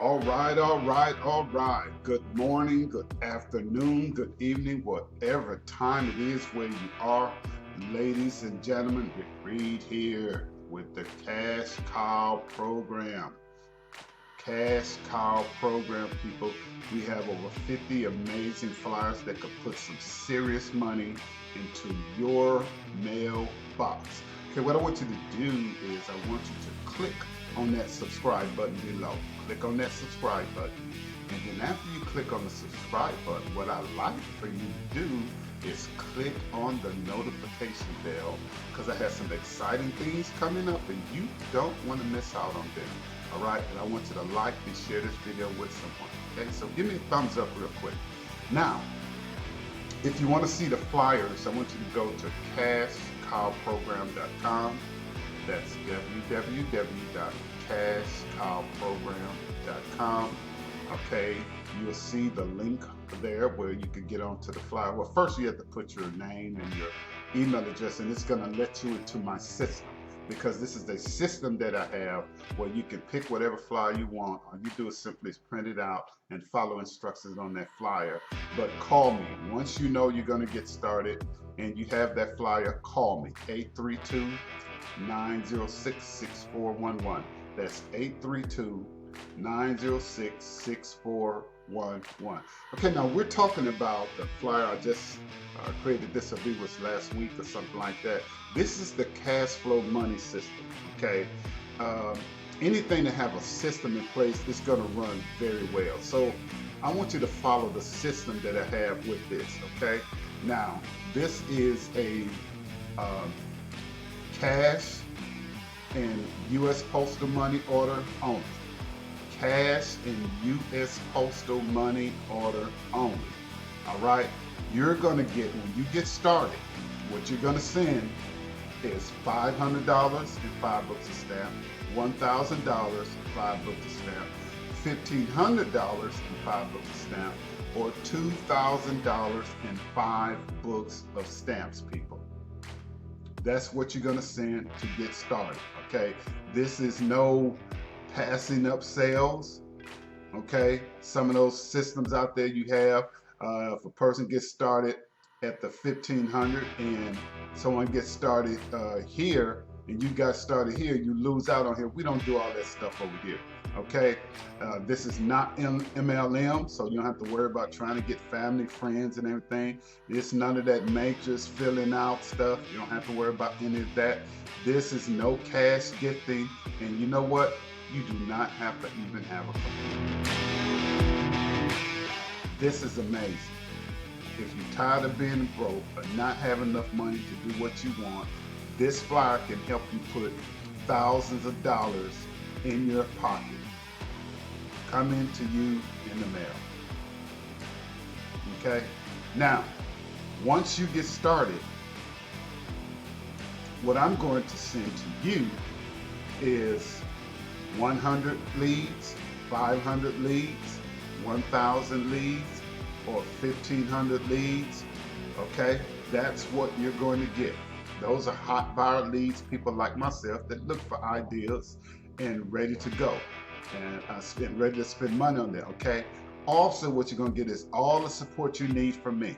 All right. Good morning, good afternoon, good evening, whatever time it is where you are. Ladies and gentlemen, Rick Reed here with the Cash Cow Program. Cash Cow Program, people. We have over 50 amazing flyers that could put some serious money into your mailbox. Okay, what I want you to do is I want you to click on that subscribe button below. Click on that subscribe button. And then after you click on the subscribe button, what I like for you to do is click on the notification bell because I have some exciting things coming up and you don't want to miss out on them. All right, and I want you to like and share this video with someone. Okay, so give me a thumbs up real quick. Now, if you want to see the flyers, I want you to go to cashcowprogram.com. That's www.cashcowprogram.com. Okay, you'll see the link there where you can get onto the flyer. Well, first you have to put your name and your email address, and it's going to let you into my system because this is the system that I have where you can pick whatever flyer you want. All you do is simply print it out and follow instructions on that flyer. But call me. Once you know you're going to get started and you have that flyer, call me. 832-906-6411. That's 832-906-6411. Okay, now we're talking about the flyer I just created. This I believe was last week or something like that. This is the cash flow money system. Okay, anything that have a system in place is going to run very well. So I want you to follow the system that I have with this. Okay, now this is a cash and U.S. postal money order only. Cash and U.S. postal money order only. All right, you're going to get, when you get started, what you're going to send is $500 and 5 books of stamp, $1,000, 5 books of stamp, $1,500 and 5 books of stamp, or $2,000 and 5 books of stamps, people. That's what you're going to send to get started. Okay, this is no passing up sales. Okay, some of those systems out there you have, if a person gets started at the 1500 and someone gets started here and you got started here, you lose out on here. We don't do all that stuff over here. Okay, this is not MLM, so you don't have to worry about trying to get family, friends, and everything. It's none of that matrix filling out stuff. You don't have to worry about any of that. This is no cash gifting, and you know what? You do not have to even have a computer. This is amazing. If you're tired of being broke or not having enough money to do what you want, this flyer can help you put thousands of dollars in your pocket, coming to you in the mail. Okay? Now, once you get started, what I'm going to send to you is 100 leads, 500 leads, 1,000 leads, or 1,500 leads. Okay? That's what you're going to get. Those are hot buyer leads, people like myself that look for ideas and ready to go and ready to spend money on that. Okay, also what you're going to get is all the support you need from me.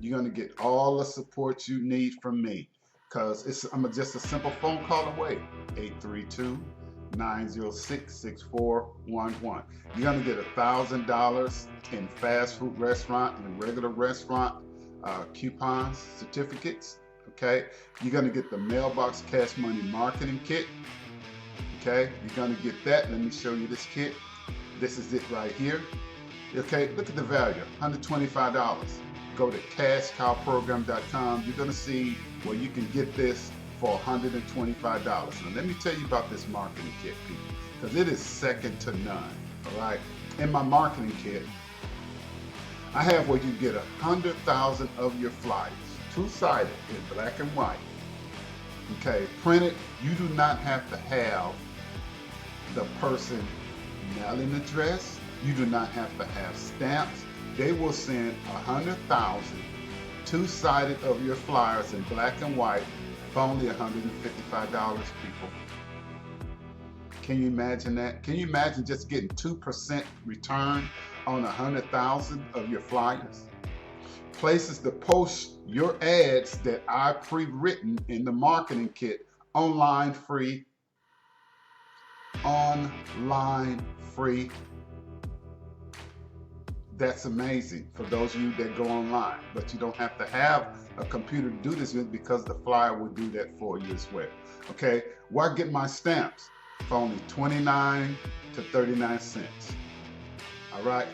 You're going to get all the support you need from me because I'm just a simple phone call away. 832-906-6411. You're going to get $1,000 in fast food restaurant and regular restaurant coupons, certificates. Okay, you're going to get the mailbox cash money marketing kit. Okay, you're going to get that. Let me show you this kit. This is it right here. Okay, look at the value, $125. Go to cashcowprogram.com. You're going to see where you can get this for $125. Now let me tell you about this marketing kit, people, because it is second to none. All right, in my marketing kit, I have where you get 100,000 of your flyers, two-sided in black and white. Okay, printed. You do not have to have the person mailing address. You do not have to have stamps. They will send 100,000 two-sided of your flyers in black and white for only $155, people. Can you imagine that? Can you imagine just getting 2% return on 100,000 of your flyers? Places to post your ads that I pre-written in the marketing kit, online free, online free. That's amazing for those of you that go online, but you don't have to have a computer to do this with, because the flyer will do that for you as well. Okay, where I get my stamps for only 29 to 39 cents. All right,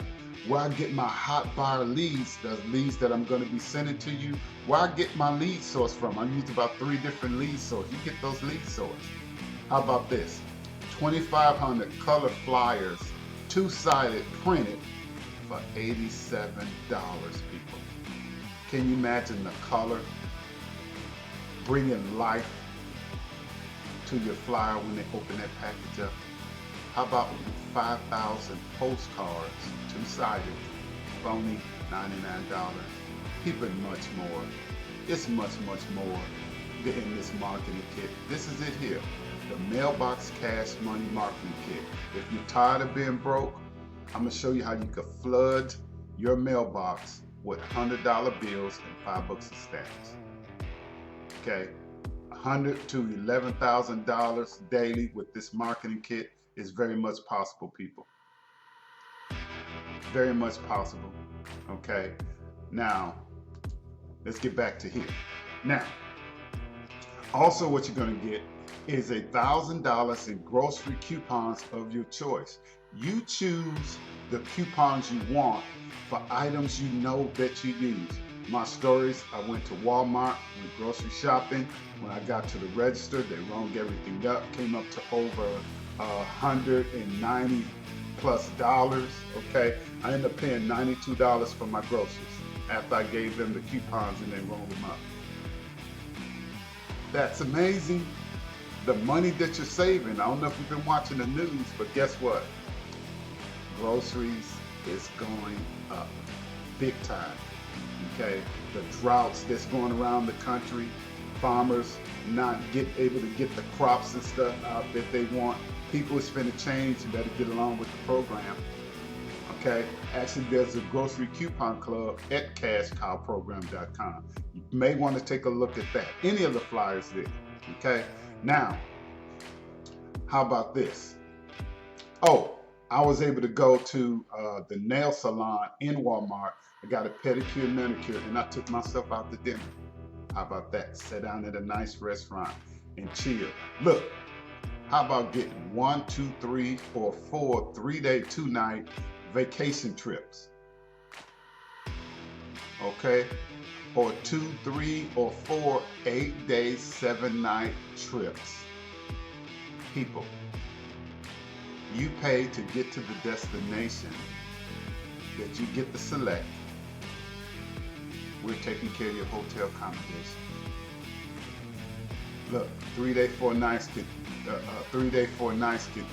where I get my hot buyer leads, the leads that I'm going to be sending to you, where I get my lead source from. I used about 3 different lead sources. You get those lead sources. How about this? 2,500 color flyers, two-sided, printed for $87, people. Can you imagine the color bringing life to your flyer when they open that package up? How about 5,000 postcards, two-sided, for only $99? People, much more. It's much, much more in this marketing kit. This is it here, the Mailbox Cash Money Marketing Kit. If you're tired of being broke, I'm gonna show you how you can flood your mailbox with $100 bills and $5 of stamps. Okay, $100 to $11,000 daily with this marketing kit is very much possible, people. Very much possible. Okay, now let's get back to here. Now, also what you're gonna get is $1,000 in grocery coupons of your choice. You choose the coupons you want for items you know that you use. My stories, I went to Walmart, went grocery shopping. When I got to the register, they rung everything up, came up to over $190 plus. Okay, I ended up paying $92 for my groceries after I gave them the coupons and they rolled them up. That's amazing. The money that you're saving. I don't know if you've been watching the news, but guess what? Groceries is going up big time. Okay, the droughts that's going around the country, farmers not able to get the crops and stuff out that they want. People are spending change. You better get along with the program. Okay, actually there's a grocery coupon club at cashcowprogram.com. You may want to take a look at that. Any of the flyers there. Okay, now how about this? Oh, I was able to go to the nail salon in Walmart. I got a pedicure and manicure, and I took myself out to dinner. How about that? Sat down at a nice restaurant and chill. Look, how about getting 1, 2, 3, or 4 3-day, 2-night vacation trips? Okay, or 2, 3, or 4 8-day, 7-night trips. People, you pay to get to the destination that you get to select. We're taking care of your hotel accommodation. Look, 3-day, 4 nights could 3-day, 4 nights could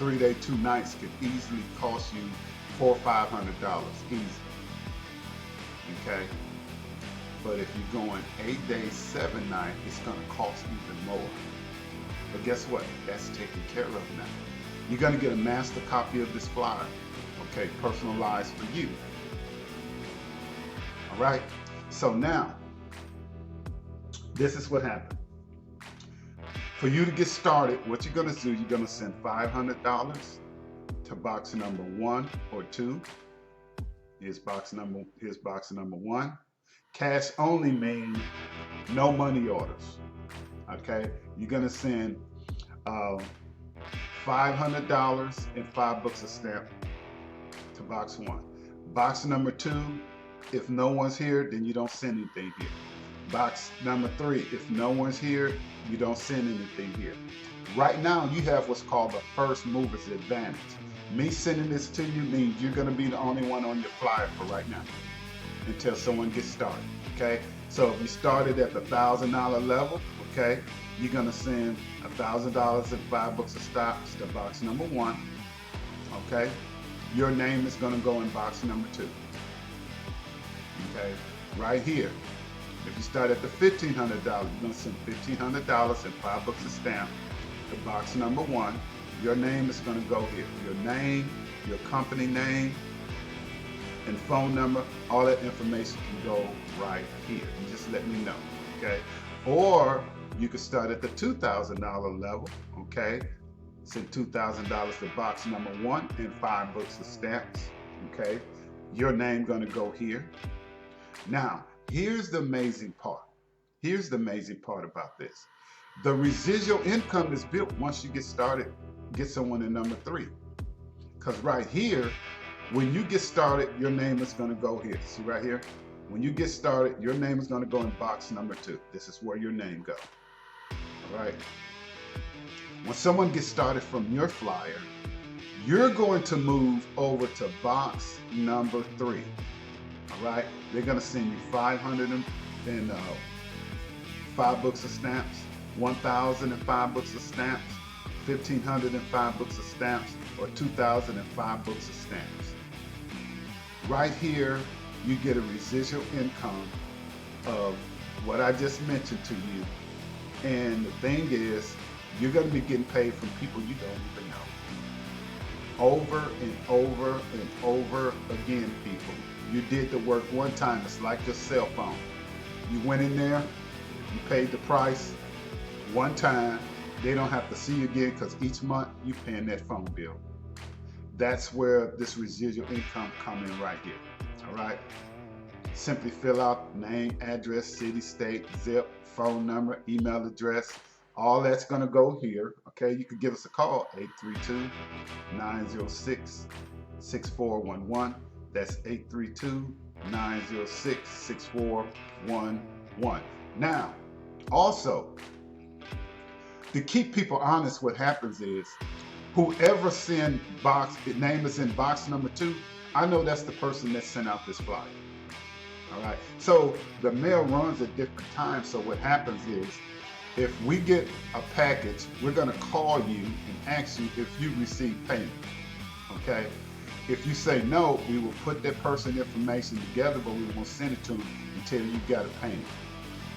3-day, 2 nights could easily cost you $400 or $500 easy. Okay, but if you're going 8 days, 7 nights, it's going to cost even more. But guess what? That's taken care of now. You're going to get a master copy of this flyer, okay, personalized for you. All right, so now, this is what happened. For you to get started, what you're going to do, you're going to send $500 to box number 1 or 2. Here's box number 1. Cash only means no money orders. Okay, you're going to send $500 and $5 of stamp to box 1. Box number 2, if no one's here, then you don't send anything here. Box number 3, if no one's here, you don't send anything here. Right now, you have what's called the first mover's advantage. Me sending this to you means you're going to be the only one on your flyer for right now until someone gets started. Okay, so if you started at the $1,000 level, okay, you're going to send $1,000 and $5 of stocks to box number 1. Okay, your name is going to go in box number 2. Okay, right here. If you start at the $1,500, you're going to send $1,500 and $5 of stamp to box number 1. Your name is going to go here. Your name, your company name, and phone number, all that information can go right here. You just let me know, okay? Or you can start at the $2,000 level, okay? Send $2,000 to box number 1 and 5 books of stamps, okay? Your name gonna go here. Now, here's the amazing part. Here's the amazing part about this. The residual income is built once you get started, get someone in number 3. Because right here, when you get started, your name is gonna go here. See right here? When you get started, your name is gonna go in box number 2. This is where your name goes, all right? When someone gets started from your flyer, you're going to move over to box number 3, all right? They're gonna send you 505 books of stamps, 1,005 books of stamps, 1,505 books of stamps, or 2,005 books of stamps. Right here, you get a residual income of what I just mentioned to you. And the thing is, you're gonna be getting paid from people you don't even know. Over and over and over again, people. You did the work one time. It's like your cell phone. You went in there, you paid the price one time. They don't have to see you again because each month you paying that phone bill. That's where this residual income come in right here, all right? Simply fill out name, address, city, state, zip, phone number, email address. All that's gonna go here, okay? You could give us a call, 832-906-6411. That's 832-906-6411. Now, also, to keep people honest, what happens is, whoever send name is in box number 2, I know that's the person that sent out this flyer. All right. So the mail runs at different times. So what happens is, if we get a package, we're going to call you and ask you if you receive payment. Okay. If you say no, we will put that person's information together, but we won't send it to them until you got a payment.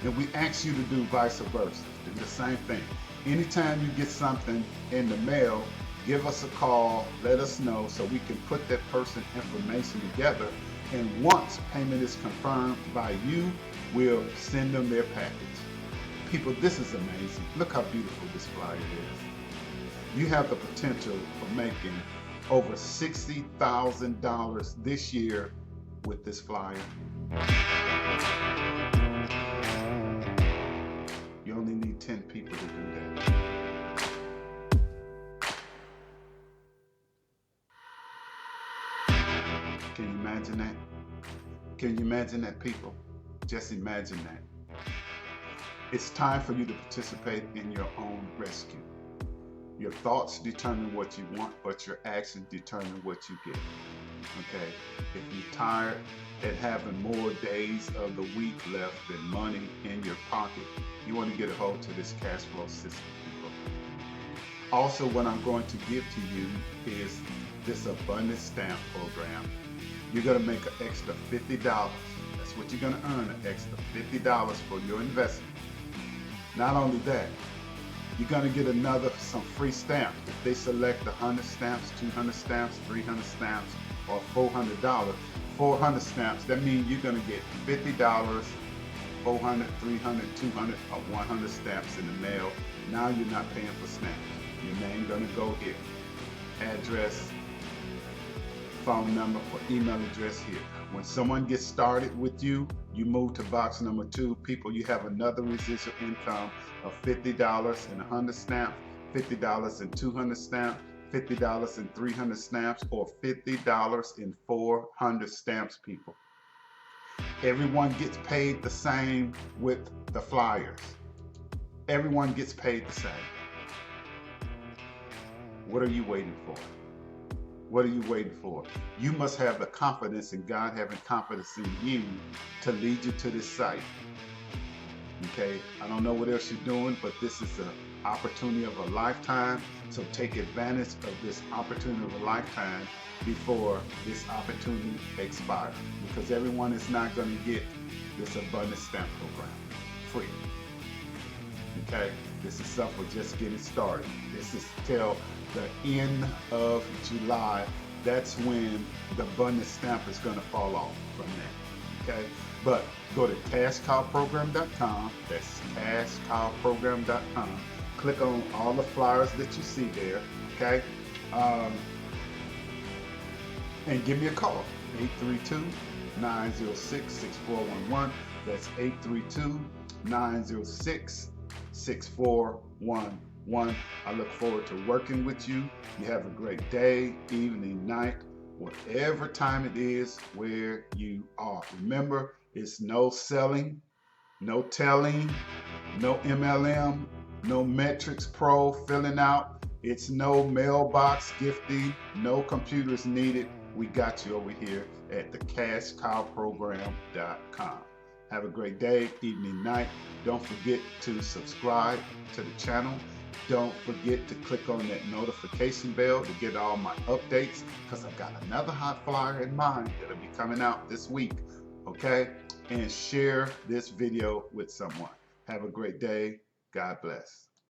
And we ask you to do vice versa. Do the same thing. Anytime you get something in the mail, give us a call, let us know so we can put that person's information together. And once payment is confirmed by you, we'll send them their package. People, this is amazing. Look how beautiful this flyer is. You have the potential of making over $60,000 this year with this flyer. You only need 10 people to do that. Can you imagine that? Can you imagine that, people? Just imagine that. It's time for you to participate in your own rescue. Your thoughts determine what you want, but your actions determine what you get. Okay? If you're tired at having more days of the week left than money in your pocket, you want to get a hold to this cash flow system, people. Also, what I'm going to give to you is this abundance stamp program. You're going to make an extra $50. That's what you're going to earn, an extra $50 for your investment. Not only that, you're going to get some free stamps. If they select 100 stamps, 200 stamps, 300 stamps, or $400, 400 stamps, that means you're going to get $50, 400, 300, 200, or 100 stamps in the mail. Now you're not paying for stamps. Your name going to go here. Address, phone number, or email address here. When someone gets started with you, you move to box number 2. People, you have another residual income of $50 and 100 stamps, $50 and 200 stamps, $50 and 300 stamps, or $50 and 400 stamps, people. Everyone gets paid the same with the flyers. Everyone gets paid the same. What are you waiting for? What are you waiting for? You must have the confidence in God, having confidence in you to lead you to this site. Okay, I don't know what else you're doing, but this is an opportunity of a lifetime. So take advantage of this opportunity of a lifetime before this opportunity expires, because everyone is not going to get this abundance stamp program free. Okay, This is something for just getting started. This is till the end of July. That's when the abundance stamp is going to fall off from that. Okay, but go to cashcowprogram.com. That's cashcowprogram.com. Click on all the flyers that you see there. Okay, and give me a call. 832-906-6411. That's 832-906-6411. I look forward to working with you. You have a great day, evening, night, whatever time it is where you are. Remember, it's no selling, no telling, no MLM, no Metrics Pro filling out. It's no mailbox gifting, no computers needed. We got you over here at the cashcowprogram.com. Have a great day, evening, night. Don't forget to subscribe to the channel. Don't forget to click on that notification bell to get all my updates, because I've got another hot flyer in mind that'll be coming out this week. Okay? And share this video with someone. Have a great day. God bless.